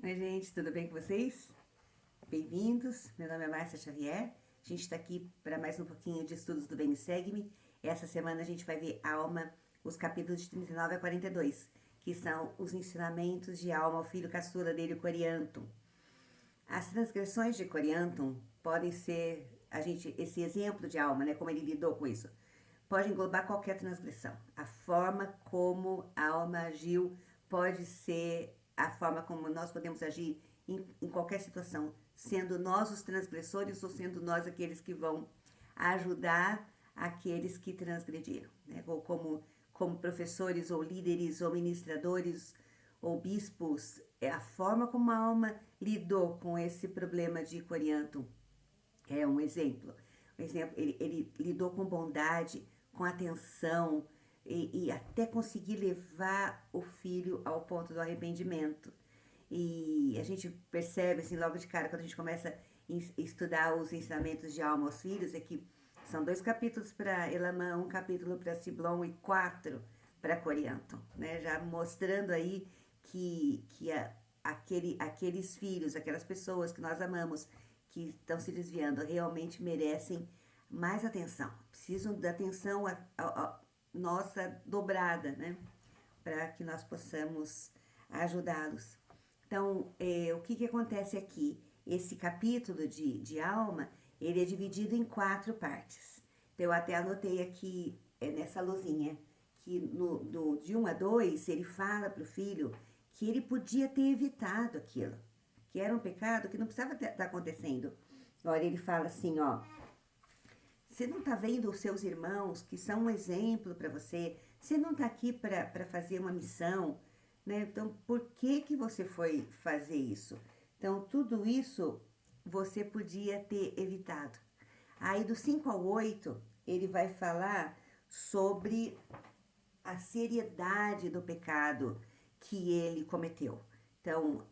Oi, gente, tudo bem com vocês? Bem-vindos, meu nome é Márcia Xavier. A gente está aqui para mais um pouquinho de estudos do Bem e Segue-me. Essa semana a gente vai ver Alma, os capítulos de 39 a 42, que são os ensinamentos de Alma ao filho caçula dele, o Coriantum. As transgressões de Coriantum podem ser, esse exemplo de Alma, né, como ele lidou com isso, pode englobar qualquer transgressão. A forma como a alma agiu pode ser a forma como nós podemos agir em qualquer situação, sendo nós os transgressores ou sendo nós aqueles que vão ajudar aqueles que transgrediram, né? Ou como professores ou líderes ou ministradores ou bispos, é a forma como a alma lidou com esse problema de Coriantum é um exemplo. Ele lidou com bondade, com atenção e até conseguir levar o filho ao ponto do arrependimento. E a gente percebe, assim, logo de cara, quando a gente começa a estudar os ensinamentos de alma aos filhos, é que são 2 capítulos para Elamã, 1 capítulo para Siblon e 4 para Corianton, né? Já mostrando aí aqueles filhos, aquelas pessoas que nós amamos, que estão se desviando, realmente merecem mais atenção. Precisam da atenção nossa dobrada, né? Para que nós possamos ajudá-los. Então, o que acontece aqui? Esse capítulo de alma, ele é dividido em 4 partes. Então, eu até anotei aqui nessa luzinha que de 1 a 2, ele fala para o filho que ele podia ter evitado aquilo, que era um pecado que não precisava estar acontecendo. Olha, ele fala assim, ó, você não está vendo os seus irmãos que são um exemplo para você? Você não está aqui para fazer uma missão, né? Então, por que você foi fazer isso? Então, tudo isso você podia ter evitado. Aí, do 5 ao 8, ele vai falar sobre a seriedade do pecado que ele cometeu. Então,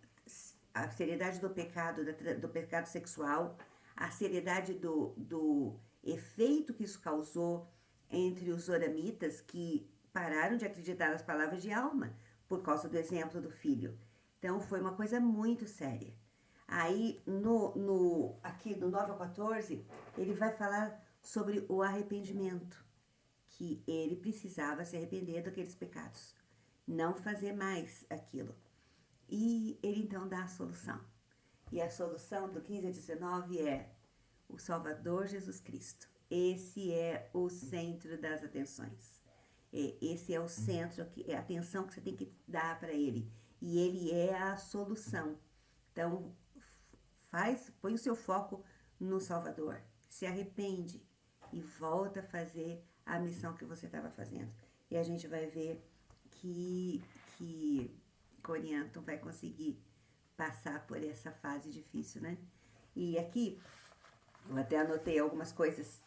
a seriedade do pecado sexual, a seriedade do efeito que isso causou entre os oramitas que pararam de acreditar nas palavras de alma por causa do exemplo do filho. Então, foi uma coisa muito séria. Aí, aqui do 9 ao 14, ele vai falar sobre o arrependimento, que ele precisava se arrepender daqueles pecados, não fazer mais aquilo. E ele então dá a solução. E a solução do 15 a 19 é o Salvador Jesus Cristo. Esse é o centro das atenções. Esse é o centro, é a atenção que você tem que dar para ele. E ele é a solução. Então, põe o seu foco no Salvador. Se arrepende e volta a fazer a missão que você estava fazendo. E a gente vai ver que Corianton vai conseguir passar por essa fase difícil, né? E aqui, eu até anotei algumas coisas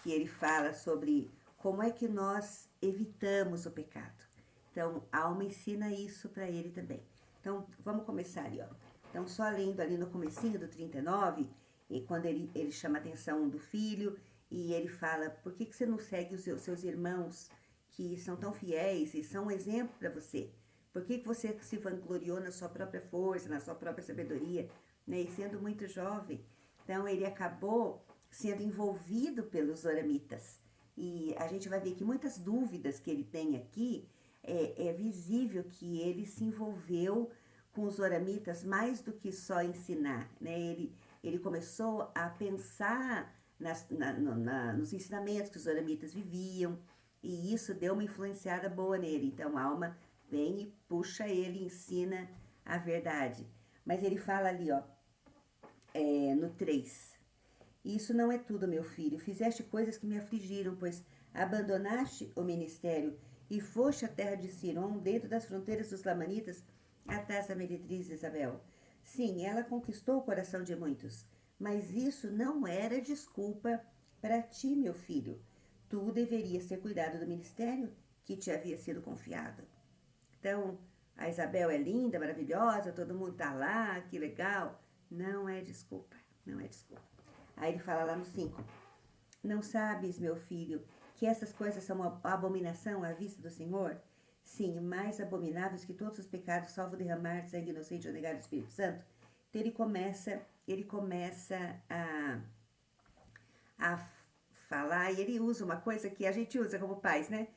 que ele fala sobre como é que nós evitamos o pecado. Então, a alma ensina isso para ele também. Então, vamos começar ali, ó. Então, só lendo ali no comecinho do 39, e quando ele chama a atenção do filho, e ele fala, por que você não segue os seus irmãos que são tão fiéis e são um exemplo para você? Por que você se vangloriou na sua própria força, na sua própria sabedoria, né? E sendo muito jovem. Então, ele acabou sendo envolvido pelos oramitas. E a gente vai ver que muitas dúvidas que ele tem aqui, é visível que ele se envolveu com os oramitas mais do que só ensinar, né? Ele começou a pensar nos ensinamentos que os oramitas viviam, e isso deu uma influenciada boa nele. Então a alma vem e puxa ele, ensina a verdade. Mas ele fala ali, ó, no 3. Isso não é tudo, meu filho. Fizeste coisas que me afligiram, pois abandonaste o ministério e foste à terra de Siron, dentro das fronteiras dos Lamanitas, atrás da meretriz Isabel. Sim, ela conquistou o coração de muitos, mas isso não era desculpa para ti, meu filho. Tu deverias ter cuidado do ministério que te havia sido confiado. Então, a Isabel é linda, maravilhosa, todo mundo tá lá, que legal. Não é desculpa, não é desculpa. Aí ele fala lá no 5. Não sabes, meu filho, que essas coisas são uma abominação à vista do Senhor? sim, mais abomináveis que todos os pecados, salvo derramar de sangue inocente ou negar o Espírito Santo. Então ele começa a falar, e ele usa uma coisa que a gente usa como pais, né?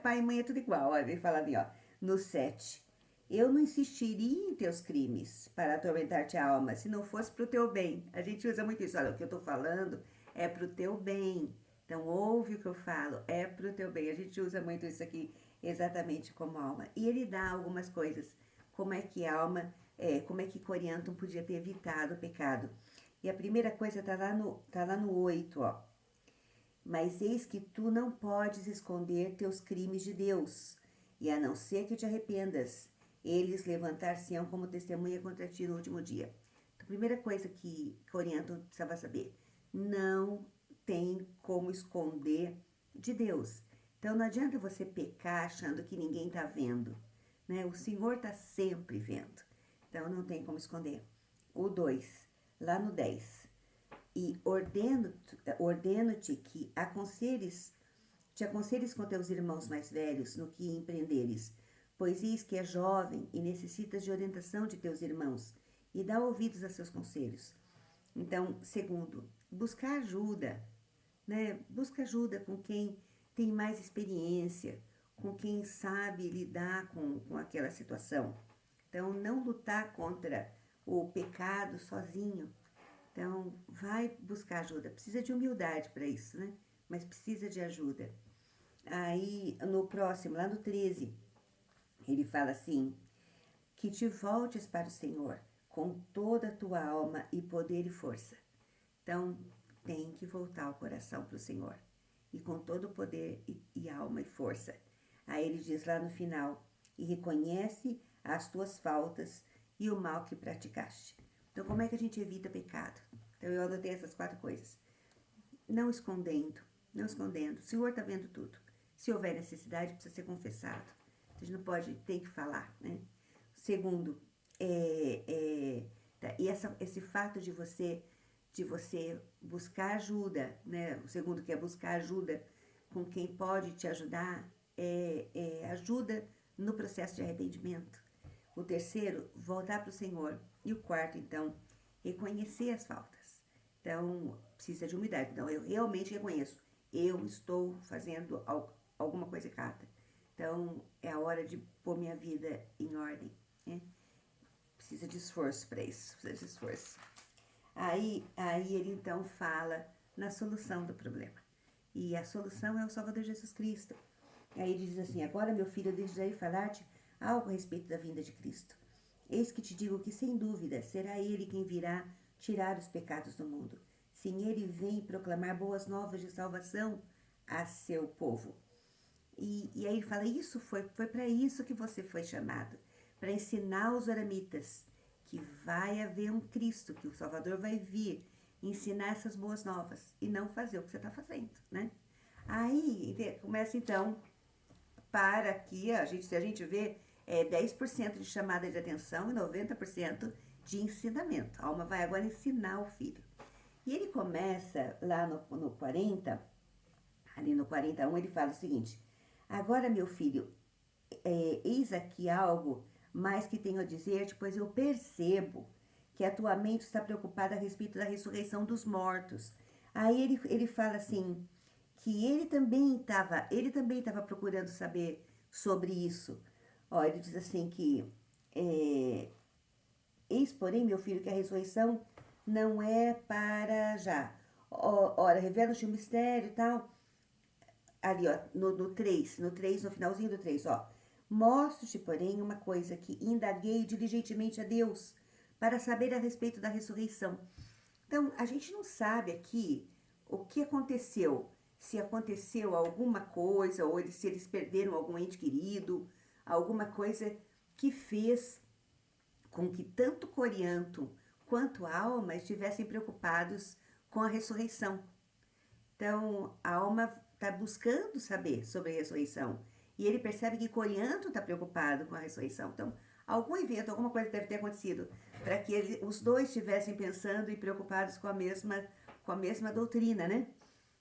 Pai e mãe é tudo igual. Olha, ele fala ali, ó, no 7. Eu não insistiria em teus crimes para atormentar-te a alma, se não fosse pro teu bem. A gente usa muito isso. Olha, o que eu tô falando é pro teu bem. Então, ouve o que eu falo, é pro teu bem. A gente usa muito isso aqui exatamente como alma. E ele dá algumas coisas. Como é que como é que Coriantum podia ter evitado o pecado. E a primeira coisa tá lá no 8, ó. Mas eis que tu não podes esconder teus crimes de Deus, e a não ser que te arrependas, eles levantar-se-ão como testemunha contra ti no último dia. Então, a primeira coisa que Coriantum precisava saber, não tem como esconder de Deus. Então, não adianta você pecar achando que ninguém está vendo, né? O Senhor está sempre vendo. Então, não tem como esconder. O 2, lá no 10. E ordeno-te que te aconselhes com teus irmãos mais velhos no que empreenderes, pois eis que é jovem e necessitas de orientação de teus irmãos, e dá ouvidos a seus conselhos. Então, segundo, buscar ajuda, né? Busca ajuda com quem tem mais experiência, com quem sabe lidar com aquela situação. Então, não lutar contra o pecado sozinho. Então, vai buscar ajuda. Precisa de humildade para isso, né? Mas precisa de ajuda. Aí, no próximo, lá no 13, ele fala assim, que te voltes para o Senhor com toda a tua alma e poder e força. Então, tem que voltar o coração para o Senhor. E com todo o poder e alma e força. Aí ele diz lá no final, e reconhece as tuas faltas e o mal que praticaste. Então, como é que a gente evita pecado? Então, eu anotei essas 4 coisas. Não escondendo, não escondendo. O Senhor está vendo tudo. Se houver necessidade, precisa ser confessado. A gente não pode, tem que falar, né? Segundo, esse fato de você buscar ajuda, né? O segundo, que é buscar ajuda com quem pode te ajudar, ajuda no processo de arrependimento. O terceiro, voltar para o Senhor. E o quarto, então, reconhecer as faltas. Então, precisa de humildade. Então, eu realmente reconheço. Eu estou fazendo alguma coisa errada. Então, é a hora de pôr minha vida em ordem, né? Precisa de esforço para isso. Precisa de esforço. Aí ele, então, fala na solução do problema. E a solução é o Salvador Jesus Cristo. Aí ele diz assim, agora, meu filho, eu desejei falar-te algo a respeito da vinda de Cristo. Eis que te digo que, sem dúvida, será ele quem virá tirar os pecados do mundo. Sim, ele vem proclamar boas novas de salvação a seu povo. E aí ele fala, isso foi para isso que você foi chamado, para ensinar os aramitas que vai haver um Cristo, que o Salvador vai vir ensinar essas boas novas e não fazer o que você está fazendo, né? Aí começa então, para que se a gente vê, 10% de chamada de atenção e 90% de ensinamento. A alma vai agora ensinar o filho. E ele começa lá no 40, ali no 41, ele fala o seguinte, agora, meu filho, eis aqui algo mais que tenho a dizer-te, pois eu percebo que a tua mente está preocupada a respeito da ressurreição dos mortos. Aí ele fala assim, que ele também estava procurando saber sobre isso. Ó, ele diz assim que, eis, porém, meu filho, que a ressurreição não é para já. Ora, revela-te o mistério e tal. Ali, ó, no 3, no finalzinho do 3, ó. Mostro-te, porém, uma coisa que indaguei diligentemente a Deus para saber a respeito da ressurreição. Então, a gente não sabe aqui o que aconteceu. Se aconteceu alguma coisa, ou se eles perderam algum ente querido, alguma coisa que fez com que tanto Coriantum quanto a alma estivessem preocupados com a ressurreição. Então, a alma está buscando saber sobre a ressurreição. E ele percebe que Coriantum está preocupado com a ressurreição. Então, algum evento, alguma coisa deve ter acontecido para que os dois estivessem pensando e preocupados com a mesma doutrina, né?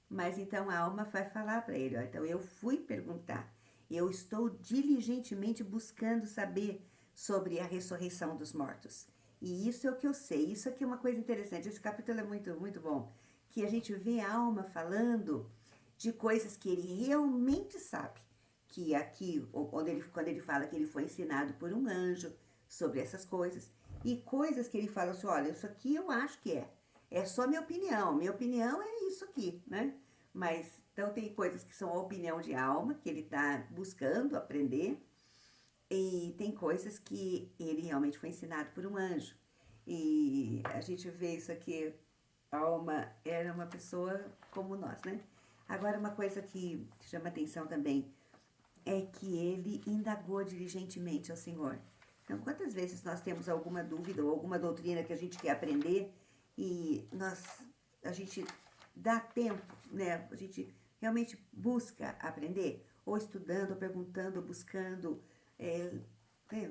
Mas então a alma vai falar para ele, ó, então eu fui perguntar. Eu estou diligentemente buscando saber sobre a ressurreição dos mortos. E isso é o que eu sei. Isso aqui é uma coisa interessante. Esse capítulo é muito, muito bom. Que a gente vê a alma falando de coisas que ele realmente sabe. Que aqui, quando ele fala que ele foi ensinado por um anjo sobre essas coisas. E coisas que ele fala assim, olha, isso aqui eu acho que é. É só minha opinião. Minha opinião é isso aqui, né? Mas, então tem coisas que são a opinião de alma, que ele está buscando aprender. E tem coisas que ele realmente foi ensinado por um anjo. E a gente vê isso aqui, a alma era uma pessoa como nós, né? Agora, uma coisa que chama atenção também é que ele indagou diligentemente ao Senhor. Então, quantas vezes nós temos alguma dúvida ou alguma doutrina que a gente quer aprender e a gente dá tempo, né? A gente realmente busca aprender, ou estudando, ou perguntando, ou buscando,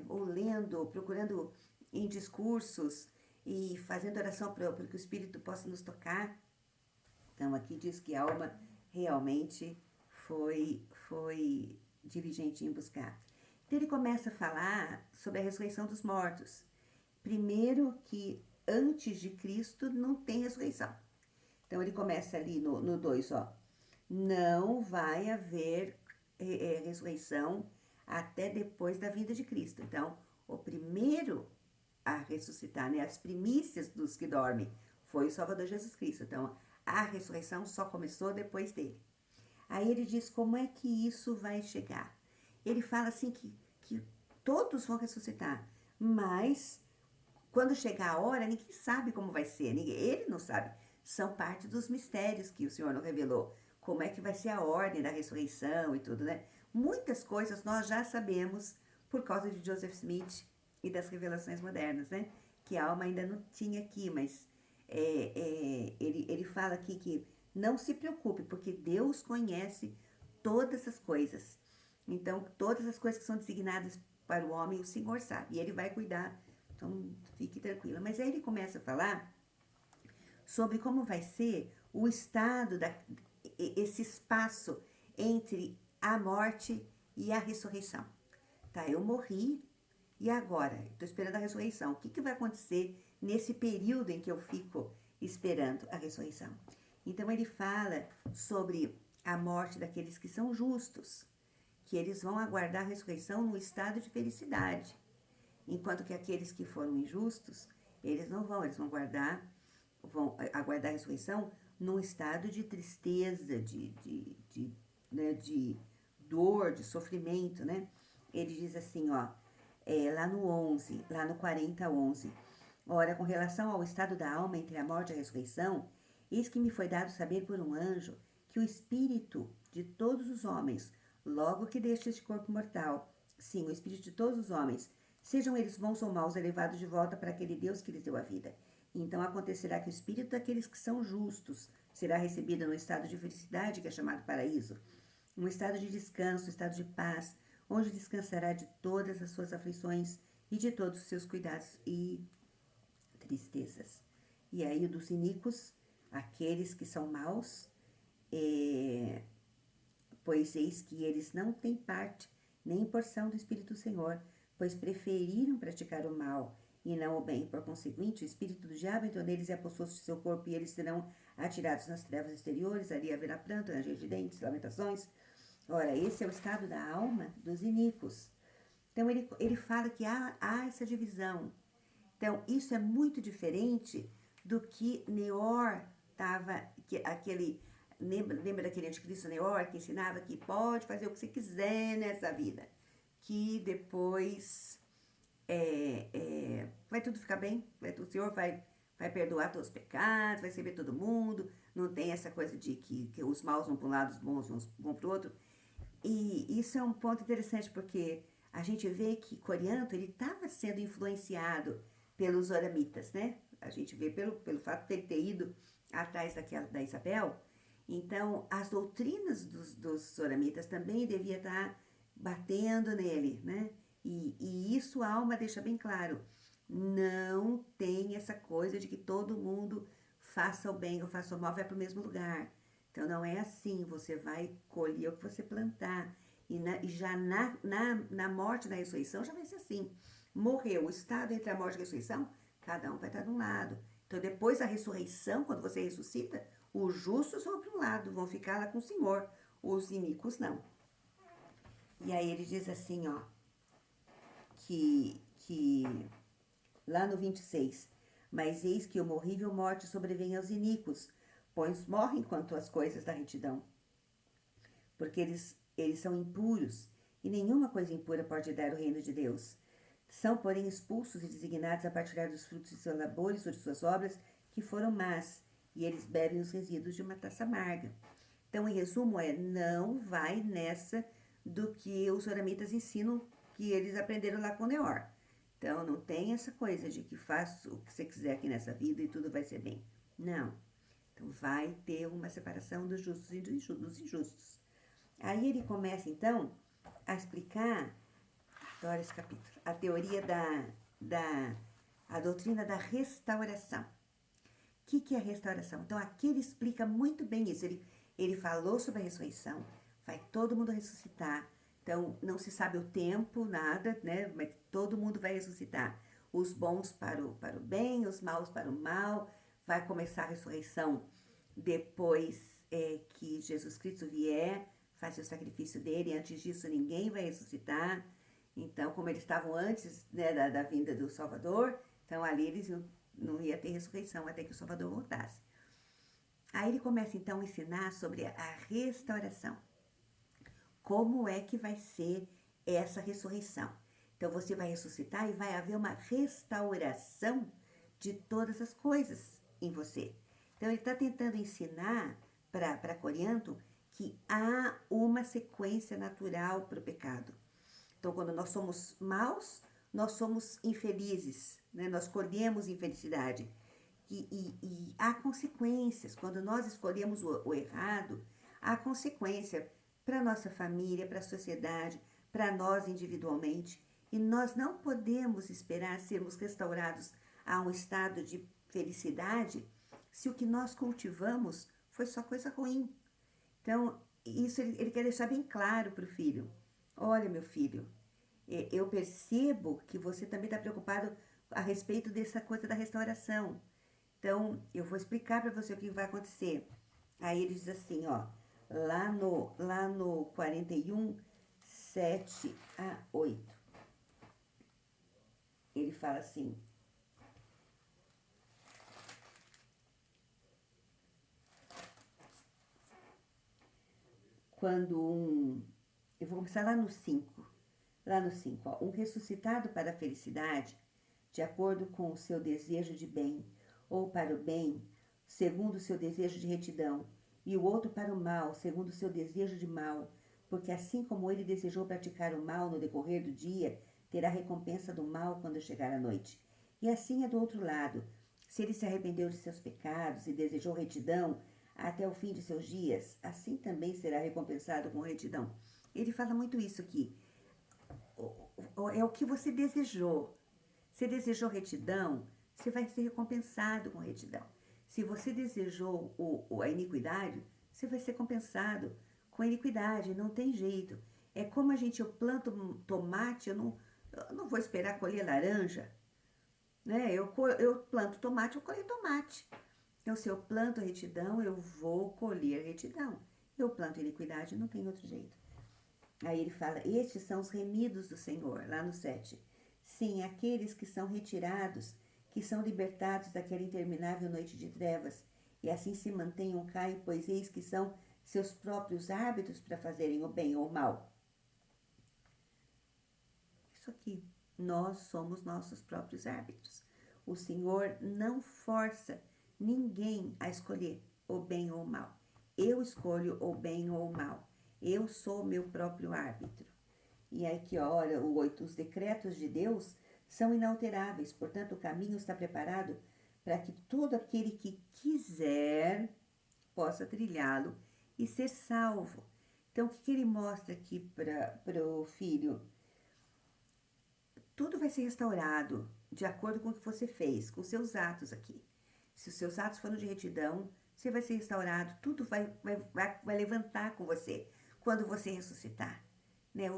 ou lendo, ou procurando em discursos e fazendo oração para que o Espírito possa nos tocar. Então, aqui diz que a alma realmente foi diligente em buscar. Então, ele começa a falar sobre a ressurreição dos mortos. Primeiro que antes de Cristo não tem ressurreição. Então, ele começa ali no 2, ó. Não vai haver ressurreição até depois da vinda de Cristo. Então, o primeiro a ressuscitar, né, as primícias dos que dormem, foi o Salvador Jesus Cristo. Então, a ressurreição só começou depois dele. Aí ele diz como é que isso vai chegar. Ele fala assim que todos vão ressuscitar, mas quando chegar a hora, ninguém sabe como vai ser, ele não sabe. São parte dos mistérios que o Senhor não revelou. Como é que vai ser a ordem da ressurreição e tudo, né? Muitas coisas nós já sabemos por causa de Joseph Smith e das revelações modernas, né? Que a alma ainda não tinha aqui, mas ele fala aqui que não se preocupe, porque Deus conhece todas as coisas. Então, todas as coisas que são designadas para o homem, o Senhor sabe, e ele vai cuidar. Então, fique tranquila. Mas aí ele começa a falar sobre como vai ser o estado, esse espaço entre a morte e a ressurreição. Tá, eu morri e agora? Estou esperando a ressurreição. O que vai acontecer nesse período em que eu fico esperando a ressurreição? Então ele fala sobre a morte daqueles que são justos, que eles vão aguardar a ressurreição no estado de felicidade, enquanto que aqueles que foram injustos, eles não vão, eles vão aguardar a ressurreição num estado de tristeza, de dor, de sofrimento, né? Ele diz assim, ó, lá no 11, lá no 40:11. Ora, com relação ao estado da alma entre a morte e a ressurreição, eis que me foi dado saber por um anjo que o espírito de todos os homens, logo que deixe este corpo mortal, sim, o espírito de todos os homens, sejam eles bons ou maus, é levado de volta para aquele Deus que lhes deu a vida. Então acontecerá que o espírito daqueles que são justos será recebido no estado de felicidade, que é chamado paraíso, um estado de descanso, um estado de paz, onde descansará de todas as suas aflições e de todos os seus cuidados e tristezas. E aí dos iníquos, aqueles que são maus, pois eis que eles não têm parte nem porção do Espírito do Senhor, pois preferiram praticar o mal e não o bem. Por conseguinte, o espírito do diabo entrou neles e apossou-se de seu corpo, e eles serão atirados nas trevas exteriores, ali haverá pranto, ranger de dentes, lamentações. Ora, esse é o estado da alma dos iníquos. Então, ele fala que há essa divisão. Então, isso é muito diferente do que Neor estava, lembra daquele anticristo Neor que ensinava que pode fazer o que você quiser nessa vida, que depois vai tudo ficar bem, o Senhor vai perdoar todos os pecados, vai receber todo mundo, não tem essa coisa de que os maus vão para um lado, os bons vão para o outro. E isso é um ponto interessante, porque a gente vê que Corianto, ele estava sendo influenciado pelos oramitas, né? A gente vê pelo fato de ele ter ido atrás da Isabel. Então, as doutrinas dos oramitas também devia estar batendo nele, né? E isso a alma deixa bem claro. Não tem essa coisa de que todo mundo faça o bem ou faça o mal, vai para o mesmo lugar. Então, não é assim, você vai colher o que você plantar. E já na morte e na ressurreição já vai ser assim. Morreu, o estado entre a morte e a ressurreição, cada um vai estar de um lado. Então, depois da ressurreição, quando você ressuscita, os justos vão para um lado, vão ficar lá com o Senhor. Os iníquos não. E aí ele diz assim, ó, que lá no 26, mas eis que uma horrível morte sobrevém aos iníquos, pois morrem quanto às coisas da retidão, porque eles são impuros, e nenhuma coisa impura pode dar o reino de Deus. São, porém, expulsos e designados a partilhar dos frutos de seus labores ou de suas obras, que foram más, e eles bebem os resíduos de uma taça amarga. Então, em resumo, não vai nessa do que os oramitas ensinam, que eles aprenderam lá com Neor. Então, não tem essa coisa de que faça o que você quiser aqui nessa vida e tudo vai ser bem. Não. Então, vai ter uma separação dos justos e dos injustos. Aí ele começa, então, a explicar, adoro esse capítulo, a teoria a doutrina da restauração. O que é a restauração? Então, aqui ele explica muito bem isso. Ele falou sobre a ressurreição, vai todo mundo ressuscitar. Então, não se sabe o tempo, nada, né? Mas todo mundo vai ressuscitar. Os bons para o bem, os maus para o mal. Vai começar a ressurreição depois que Jesus Cristo vier, faz o sacrifício dele. Antes disso, ninguém vai ressuscitar. Então, como eles estavam antes, né, da vinda do Salvador, então ali eles não ia ter ressurreição até que o Salvador voltasse. Aí ele começa então a ensinar sobre a restauração. Como é que vai ser essa ressurreição? Então você vai ressuscitar e vai haver uma restauração de todas as coisas em você. Então ele está tentando ensinar para Corinto que há uma sequência natural para o pecado. Então quando nós somos maus, nós somos infelizes, né? Nós colhemos infelicidade. E há consequências. Quando nós escolhemos o errado, há consequência para a nossa família, para a sociedade, para nós individualmente. E nós não podemos esperar sermos restaurados a um estado de felicidade se o que nós cultivamos foi só coisa ruim. Então, isso ele quer deixar bem claro para o filho. Olha, meu filho, eu percebo que você também está preocupado a respeito dessa coisa da restauração. Então, eu vou explicar para você o que vai acontecer. Aí ele diz assim, ó, lá no 41, 7 a 8. Ele fala assim, eu vou começar lá no 5, ó, um ressuscitado para a felicidade, de acordo com o seu desejo de bem, ou para o bem, segundo o seu desejo de retidão, e o outro para o mal, segundo o seu desejo de mal, porque assim como ele desejou praticar o mal no decorrer do dia, terá recompensa do mal quando chegar a noite. E assim é do outro lado, se ele se arrependeu de seus pecados e desejou retidão até o fim de seus dias, assim também será recompensado com retidão. Ele fala muito isso aqui. É o que você desejou. Se desejou retidão, você vai ser recompensado com retidão. Se você desejou a iniquidade, você vai ser compensado com a iniquidade, não tem jeito. É como eu planto tomate, eu não vou esperar colher laranja, né? Eu planto tomate, eu colher tomate. Então, se eu planto retidão, eu vou colher retidão. Eu planto iniquidade, não tem outro jeito. Aí ele fala, estes são os remidos do Senhor, lá no 7. Sim, aqueles que são retirados, que são libertados daquela interminável noite de trevas, e assim se mantenham caem, pois eis que são seus próprios hábitos para fazerem o bem ou o mal. Isso aqui, nós somos nossos próprios árbitros. O Senhor não força ninguém a escolher o bem ou o mal. Eu escolho o bem ou o mal. Eu sou meu próprio árbitro. E aí que olha, o 8, os decretos de Deus são inalteráveis, portanto o caminho está preparado para que todo aquele que quiser possa trilhá-lo e ser salvo. Então o que ele mostra aqui para o filho? Tudo vai ser restaurado de acordo com o que você fez, com os seus atos aqui. Se os seus atos foram de retidão, você vai ser restaurado, tudo vai levantar com você quando você ressuscitar. né?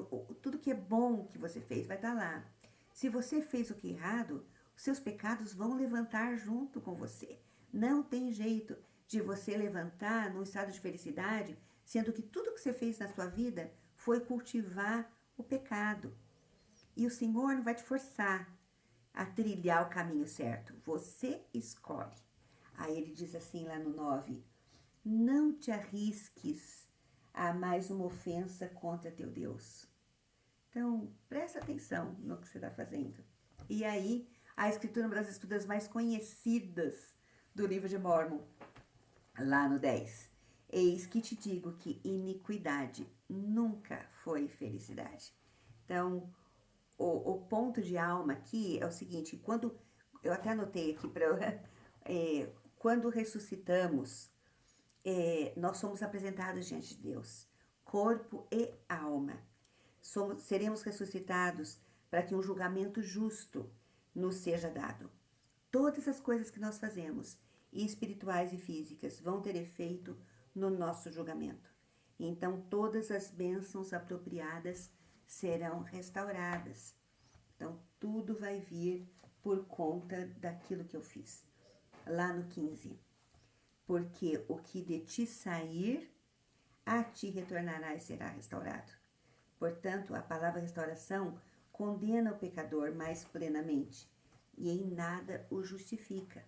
Tudo que é bom que você fez vai estar lá. Se você fez o que é errado, os seus pecados vão levantar junto com você. Não tem jeito de você levantar num estado de felicidade, sendo que tudo que você fez na sua vida foi cultivar o pecado. E o Senhor não vai te forçar a trilhar o caminho certo. Você escolhe. Aí ele diz assim lá no 9: não te arrisques a mais uma ofensa contra teu Deus. Então, presta atenção no que você está fazendo. E aí, a escritura, uma das escrituras mais conhecidas do livro de Mórmon, lá no 10. Eis que te digo que iniquidade nunca foi felicidade. Então, o ponto de alma aqui é o seguinte: quando eu até anotei aqui para quando ressuscitamos, nós somos apresentados diante de Deus, corpo e alma. Seremos ressuscitados para que um julgamento justo nos seja dado. Todas as coisas que nós fazemos, espirituais e físicas, vão ter efeito no nosso julgamento. Então, todas as bênçãos apropriadas serão restauradas. Então, tudo vai vir por conta daquilo que eu fiz. Lá no 15. Porque o que de ti sair, a ti retornará e será restaurado. Portanto, a palavra restauração condena o pecador mais plenamente e em nada o justifica.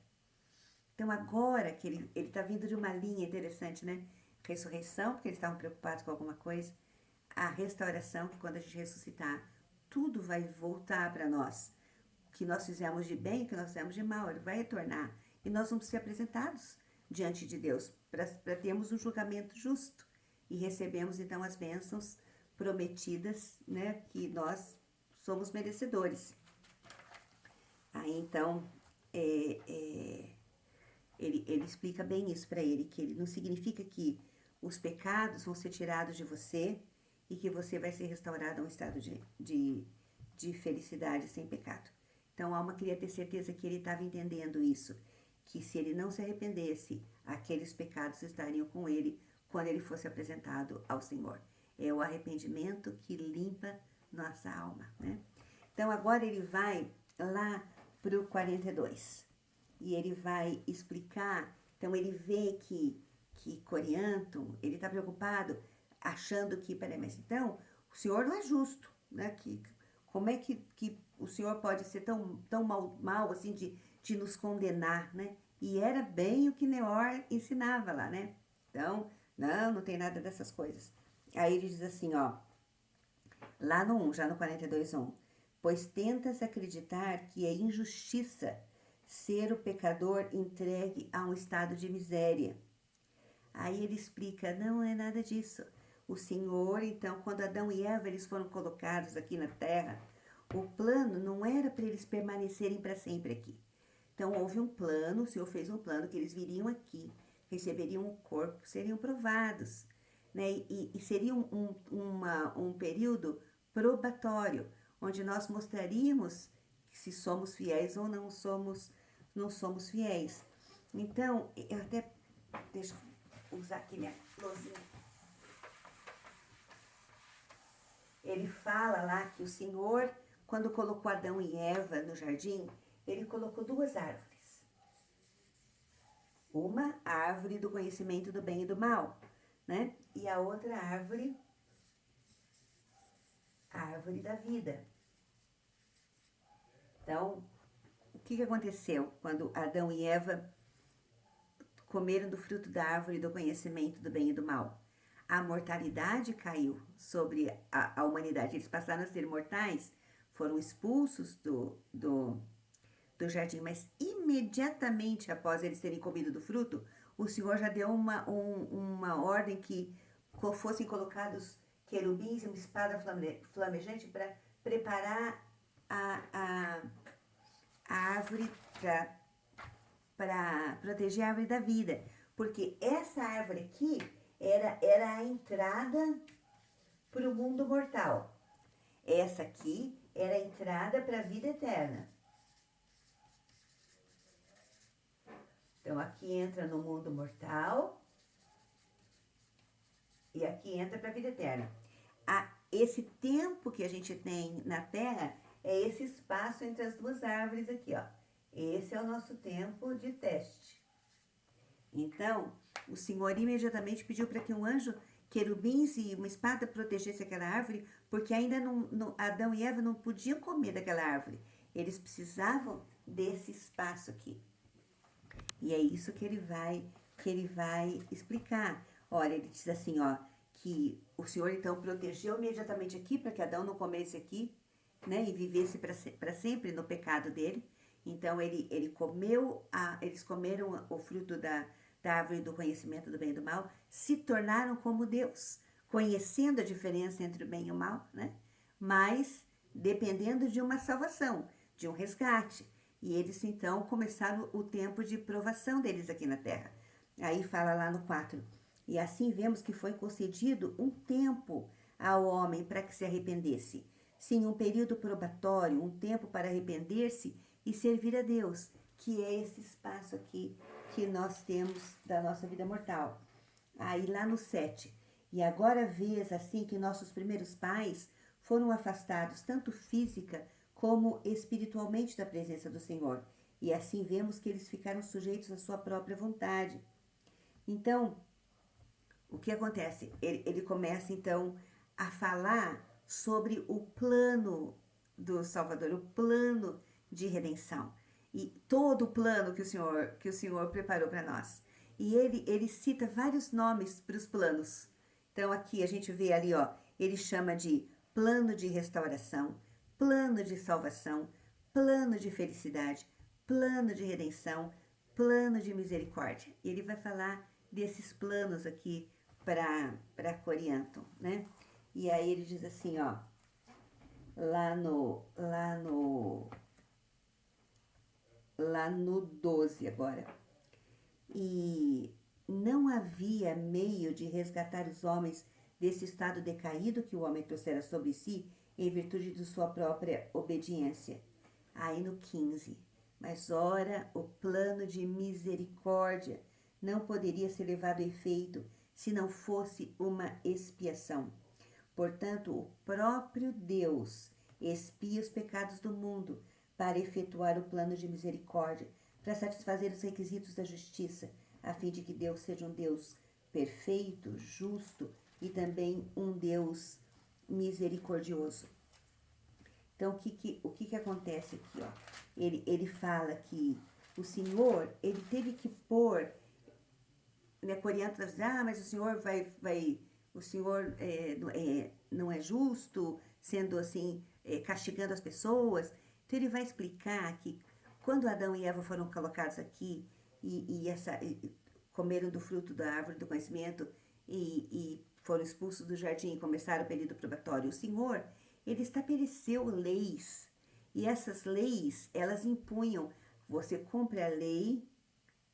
Então, agora que ele está vindo de uma linha interessante, né? Ressurreição, porque eles estavam preocupados com alguma coisa. A restauração, que quando a gente ressuscitar, tudo vai voltar para nós. O que nós fizemos de bem, o que nós fizemos de mal, ele vai retornar. E nós vamos ser apresentados diante de Deus para termos um julgamento justo. E recebemos, então, as bênçãos prometidas, né? Que nós somos merecedores. Aí, então, ele explica bem isso para ele, que ele não significa que os pecados vão ser tirados de você e que você vai ser restaurado a um estado de felicidade sem pecado. Então, a alma queria ter certeza que ele estava entendendo isso, que se ele não se arrependesse, aqueles pecados estariam com ele quando ele fosse apresentado ao Senhor. É o arrependimento que limpa nossa alma, né? Então, agora ele vai lá para o 42. E ele vai explicar, então ele vê que Corianto, ele está preocupado, achando que, peraí, mas então, o Senhor não é justo, né? Como é que o Senhor pode ser tão mal assim de nos condenar, né? E era bem o que Neor ensinava lá, né? Então, não tem nada dessas coisas. Aí ele diz assim, ó, lá no 1, já no 42:1, pois tentas acreditar que é injustiça ser o pecador entregue a um estado de miséria. Aí ele explica, não é nada disso. O Senhor, então, quando Adão e Eva eles foram colocados aqui na terra, o plano não era para eles permanecerem para sempre aqui. Então houve um plano, o Senhor fez um plano que eles viriam aqui, receberiam um corpo, seriam provados, né? E seria um período probatório, onde nós mostraríamos se somos fiéis ou não somos fiéis. Então, eu até, deixa eu usar aqui minha lousinha. Ele fala lá que o Senhor, quando colocou Adão e Eva no jardim, ele colocou 2 árvores. Uma, a árvore do conhecimento do bem e do mal, né? E a outra árvore, a árvore da vida. Então, o que aconteceu quando Adão e Eva comeram do fruto da árvore do conhecimento do bem e do mal? A mortalidade caiu sobre a humanidade. Eles passaram a ser mortais, foram expulsos do jardim, mas imediatamente após eles terem comido do fruto, o Senhor já deu uma ordem que fossem colocados querubins e uma espada flamejante para preparar a árvore, para proteger a árvore da vida. Porque essa árvore aqui era a entrada para o mundo mortal. Essa aqui era a entrada para a vida eterna. Então, aqui entra no mundo mortal e aqui entra para a vida eterna. esse tempo que a gente tem na Terra é esse espaço entre as duas árvores aqui, ó. Esse é o nosso tempo de teste. Então, o Senhor imediatamente pediu para que um anjo, querubins e uma espada protegesse aquela árvore, porque ainda Adão e Eva não podiam comer daquela árvore. Eles precisavam desse espaço aqui. E é isso que ele vai explicar. Olha, ele diz assim, ó, que o Senhor então protegeu imediatamente aqui para que Adão não comesse aqui, né, e vivesse para sempre no pecado dele. Então eles comeram o fruto da árvore do conhecimento do bem e do mal, se tornaram como Deus, conhecendo a diferença entre o bem e o mal, né? Mas dependendo de uma salvação, de um resgate. E eles então começaram o tempo de provação deles aqui na terra. Aí fala lá no 4. E assim vemos que foi concedido um tempo ao homem para que se arrependesse. Sim, um período probatório, um tempo para arrepender-se e servir a Deus, que é esse espaço aqui que nós temos da nossa vida mortal. Aí lá no 7. E agora vês assim que nossos primeiros pais foram afastados tanto física como espiritualmente da presença do Senhor. E assim vemos que eles ficaram sujeitos à sua própria vontade. Então, o que acontece? Ele começa então a falar sobre o plano do Salvador, o plano de redenção. E todo o plano que o Senhor preparou para nós. E ele cita vários nomes para os planos. Então aqui a gente vê ali, ó, ele chama de plano de restauração, plano de salvação, plano de felicidade, plano de redenção, plano de misericórdia. Ele vai falar desses planos aqui para Corinto, né? E aí ele diz assim, ó, lá no 12 agora. E não havia meio de resgatar os homens desse estado decaído que o homem trouxera sobre si em virtude de sua própria obediência. Aí no 15. Mas ora, o plano de misericórdia não poderia ser levado a efeito se não fosse uma expiação. Portanto, o próprio Deus expia os pecados do mundo para efetuar o plano de misericórdia, para satisfazer os requisitos da justiça, a fim de que Deus seja um Deus perfeito, justo e também um Deus misericordioso. Então, o que acontece aqui? Ó? Ele fala que o Senhor, ele teve que pôr, né, Corinto vai dizer, mas o Senhor o Senhor não é justo, sendo assim, castigando as pessoas. Então ele vai explicar que quando Adão e Eva foram colocados aqui e comeram do fruto da árvore do conhecimento e foram expulsos do jardim e começaram o período probatório, o Senhor, ele estabeleceu leis. E essas leis, elas impunham, você cumpre a lei,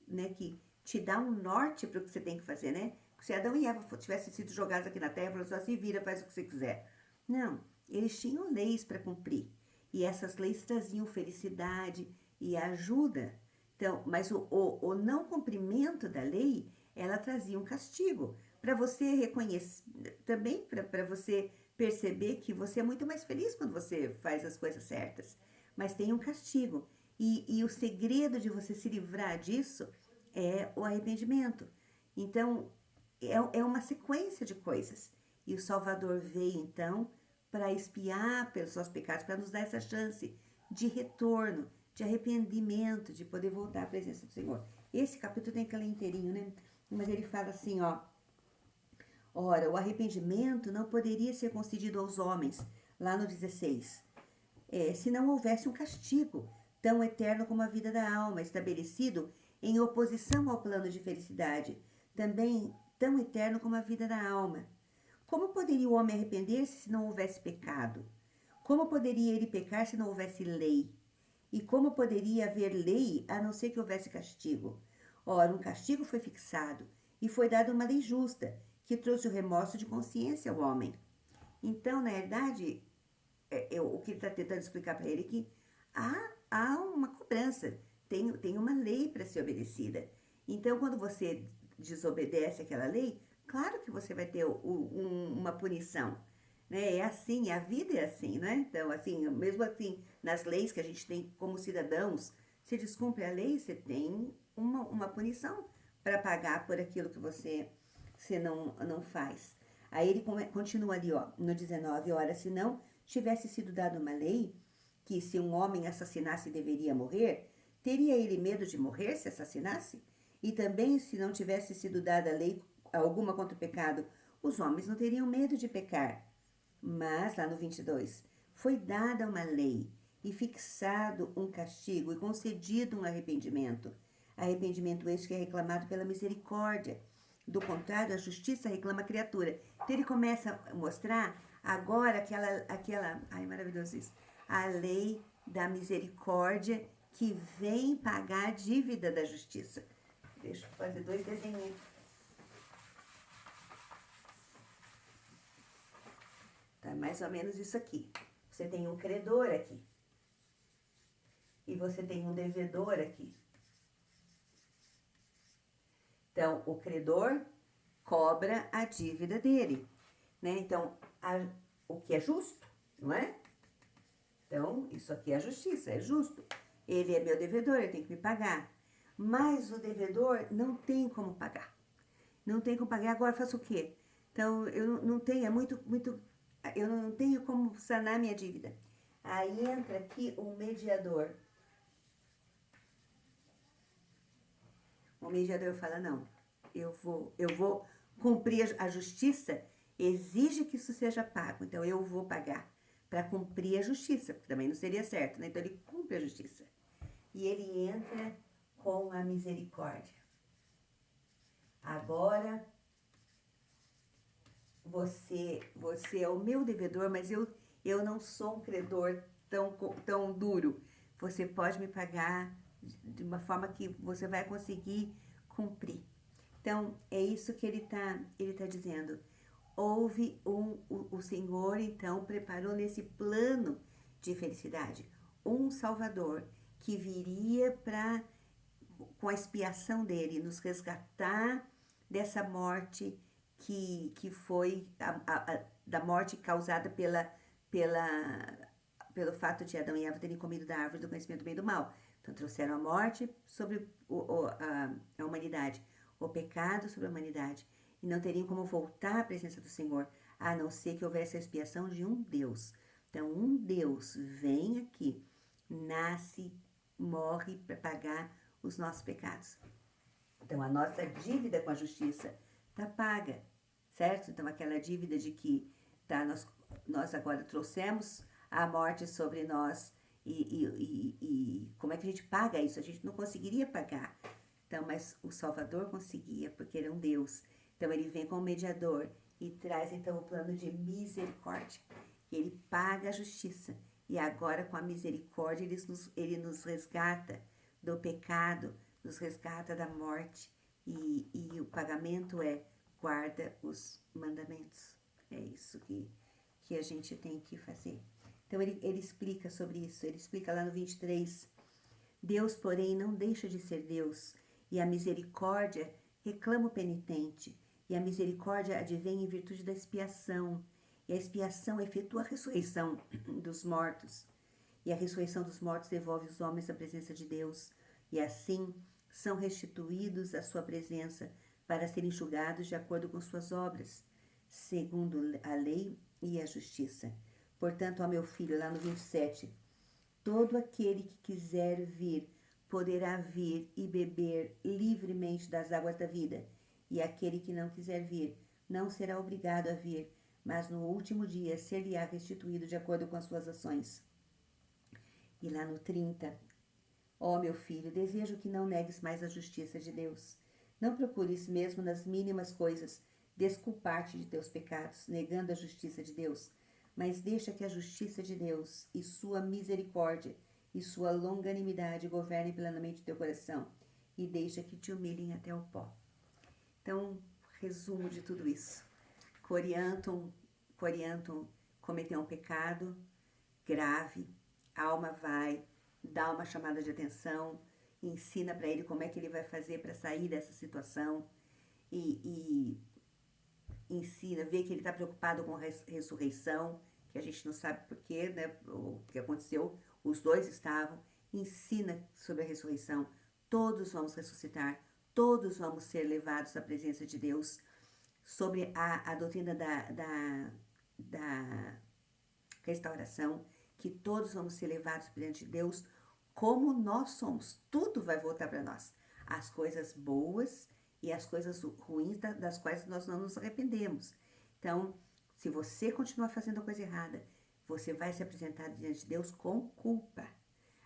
né, que te dá um norte para o que você tem que fazer, né? Se Adão e Eva tivessem sido jogados aqui na terra, falou só se vira, faz o que você quiser. Não, eles tinham leis para cumprir. E essas leis traziam felicidade e ajuda. Então, mas o não cumprimento da lei, ela trazia um castigo. Para você reconhecer, também para você perceber que você é muito mais feliz quando você faz as coisas certas. Mas tem um castigo. E o segredo de você se livrar disso é o arrependimento. Então, é uma sequência de coisas. E o Salvador veio, então, para expiar pelos nossos pecados, para nos dar essa chance de retorno, de arrependimento, de poder voltar à presença do Senhor. Esse capítulo tem que ler inteirinho, né? Mas ele fala assim, ó. Ora, o arrependimento não poderia ser concedido aos homens, lá no 16, se não houvesse um castigo tão eterno como a vida da alma, estabelecido em oposição ao plano de felicidade, também tão eterno como a vida da alma. Como poderia o homem arrepender-se se não houvesse pecado? Como poderia ele pecar se não houvesse lei? E como poderia haver lei a não ser que houvesse castigo? Ora, um castigo foi fixado e foi dada uma lei justa, que trouxe o remorso de consciência ao homem. Então, na verdade, o que ele está tentando explicar para ele é que há uma cobrança, tem uma lei para ser obedecida. Então, quando você desobedece aquela lei, claro que você vai ter uma punição. né? É assim, a vida é assim, né? Então, assim, mesmo assim, nas leis que a gente tem como cidadãos, se descumpre a lei, você tem uma punição para pagar por aquilo que você não faz. Aí ele continua ali, ó, no 19, ora, se não tivesse sido dada uma lei que se um homem assassinasse deveria morrer, teria ele medo de morrer se assassinasse? E também se não tivesse sido dada lei alguma contra o pecado, os homens não teriam medo de pecar. Mas, lá no 22, foi dada uma lei e fixado um castigo e concedido um arrependimento. Arrependimento este que é reclamado pela misericórdia. Do contrário, a justiça reclama a criatura. Então ele começa a mostrar agora ai, maravilhoso isso, a lei da misericórdia que vem pagar a dívida da justiça. Deixa eu fazer 2 desenhos. Tá mais ou menos isso aqui. Você tem um credor aqui. E você tem um devedor aqui. Então, o credor cobra a dívida dele, né? Então, o que é justo, não é? Então, isso aqui é a justiça, é justo. Ele é meu devedor, ele tem que me pagar. Mas o devedor não tem como pagar. Não tem como pagar. Agora, faço o quê? Então, eu não tenho, eu não tenho como sanar minha dívida. Aí entra aqui o mediador. O mediador fala, não, eu vou cumprir a justiça, exige que isso seja pago, então eu vou pagar para cumprir a justiça, porque também não seria certo, né? Então ele cumpre a justiça. E ele entra com a misericórdia. Agora, você é o meu devedor, mas eu não sou um credor tão duro. Você pode me pagar de uma forma que você vai conseguir cumprir. Então, é isso que ele tá dizendo. Houve o Senhor, então, preparou nesse plano de felicidade um Salvador que viria para, com a expiação dele, nos resgatar dessa morte que foi da morte causada pelo fato de Adão e Eva terem comido da árvore do conhecimento do bem e do mal. Então trouxeram a morte sobre a humanidade, o pecado sobre a humanidade. E não teriam como voltar à presença do Senhor, a não ser que houvesse a expiação de um Deus. Então um Deus vem aqui, nasce, morre para pagar os nossos pecados. Então a nossa dívida com a justiça está paga, certo? Então aquela dívida de que nós agora trouxemos a morte sobre nós e como é que a gente paga isso? A gente não conseguiria pagar. Então, mas o Salvador conseguia, porque ele é um Deus. Então ele vem como mediador e traz então o plano de misericórdia. Ele paga a justiça. E agora com a misericórdia ele nos resgata do pecado, nos resgata da morte. E o pagamento é guarda os mandamentos. É isso que a gente tem que fazer. Então ele explica sobre isso, ele explica lá no 23. Deus, porém, não deixa de ser Deus, e a misericórdia reclama o penitente, e a misericórdia advém em virtude da expiação, e a expiação efetua a ressurreição dos mortos, e a ressurreição dos mortos devolve os homens à presença de Deus, e assim são restituídos à sua presença para serem julgados de acordo com suas obras, segundo a lei e a justiça. Portanto, ó meu filho, lá no 27, todo aquele que quiser vir, poderá vir e beber livremente das águas da vida, e aquele que não quiser vir, não será obrigado a vir, mas no último dia ser-lhe-á restituído de acordo com as suas ações. E lá no 30, ó meu filho, desejo que não negues mais a justiça de Deus. Não procures mesmo nas mínimas coisas desculpar-te de teus pecados, negando a justiça de Deus, mas deixa que a justiça de Deus e sua misericórdia e sua longanimidade governem plenamente teu coração, e deixa que te humilhem até o pó. Então, resumo de tudo isso. Corianton cometeu um pecado grave, a alma vai, dá uma chamada de atenção, ensina para ele como é que ele vai fazer para sair dessa situação, e ensina, vê que ele está preocupado com a ressurreição, que a gente não sabe porquê, né, o que aconteceu, os dois estavam, ensina sobre a ressurreição, todos vamos ressuscitar, todos vamos ser levados à presença de Deus, sobre a doutrina da restauração, que todos vamos ser levados perante Deus como nós somos, tudo vai voltar para nós, as coisas boas e as coisas ruins das quais nós não nos arrependemos. Então, se você continuar fazendo a coisa errada, você vai se apresentar diante de Deus com culpa.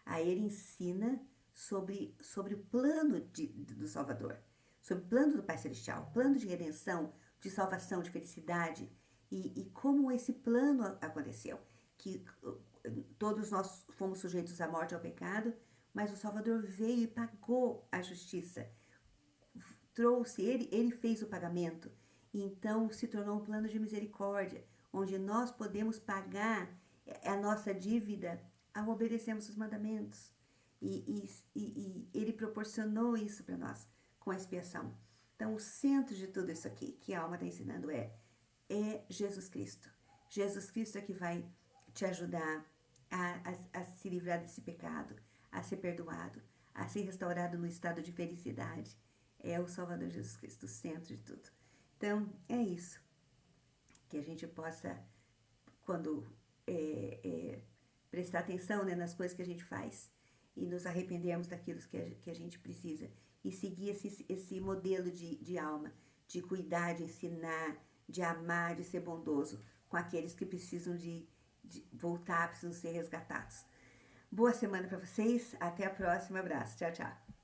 Aí ele ensina sobre o plano do Salvador, sobre o plano do Pai Celestial, o plano de redenção, de salvação, de felicidade, e como esse plano aconteceu, que todos nós fomos sujeitos à morte e ao pecado, mas o Salvador veio e pagou a justiça, trouxe, ele fez o pagamento, e então se tornou um plano de misericórdia, onde nós podemos pagar a nossa dívida ao obedecermos os mandamentos. E ele proporcionou isso para nós, com a expiação. Então, o centro de tudo isso aqui que a alma está ensinando é Jesus Cristo. Jesus Cristo é que vai te ajudar a se livrar desse pecado, a ser perdoado, a ser restaurado no estado de felicidade. É o Salvador Jesus Cristo, o centro de tudo. Então, é isso. Que a gente possa, quando prestar atenção, né, nas coisas que a gente faz e nos arrependermos daquilo que a gente precisa e seguir esse modelo de alma, de cuidar, de ensinar, de amar, de ser bondoso com aqueles que precisam de voltar, precisam ser resgatados. Boa semana para vocês, até a próxima, abraço, tchau, tchau.